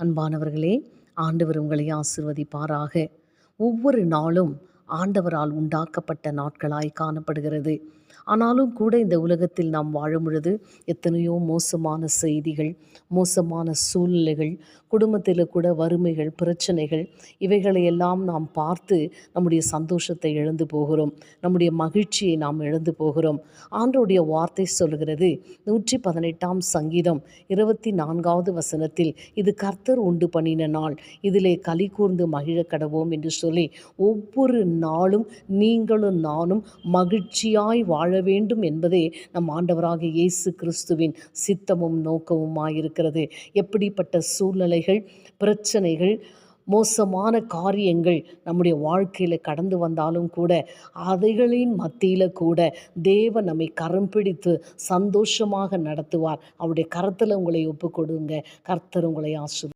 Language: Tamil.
அன்பானவர்களே, ஆண்டவர் உங்களை ஆசிர்வதிப்பாராக. ஒவ்வொரு நாளும் ஆண்டவரால் உண்டாக்கப்பட்ட நாட்களாய் காணப்படுகிறது. ஆனாலும் கூட இந்த உலகத்தில் நாம் வாழும் பொழுது எத்தனையோ மோசமான செய்திகள், மோசமான சூழ்நிலைகள், குடும்பத்தில் கூட வறுமைகள், பிரச்சனைகள், இவைகளை எல்லாம் நாம் பார்த்து நம்முடைய சந்தோஷத்தை இழந்து போகிறோம். நம்முடைய மகிழ்ச்சியை நாம் இழந்து போகிறோம். ஆண்டவருடைய வார்த்தை சொல்கிறது, 118ஆம் சங்கீதம் 24வது வசனத்தில், இது கர்த்தர் உண்டு பண்ணின நாள், இதிலே களி கூர்ந்து மகிழ கடவோம் என்று சொல்லி, ஒவ்வொரு நாளும் நீங்களும் நானும் மகிழ்ச்சியாய் வாழ வேண்டும் என்பதே நம் ஆண்டவராகிய இயேசு கிறிஸ்துவின் சித்தமும் நோக்கமுமாயிருக்கிறது. எப்படிப்பட்ட சூழ்நிலைகள், பிரச்சனைகள், மோசமான காரியங்கள் நம்முடைய வாழ்க்கையில் கடந்து வந்தாலும் கூட, அவைகளின் மத்தியில் கூட தேவன் நம்மை கரம் பிடித்து சந்தோஷமாக நடத்துவார். அவருடைய கரத்தில் உங்களை ஒப்பு கொடுங்க. கர்த்தர் உங்களை ஆசீர்வதிப்பார்.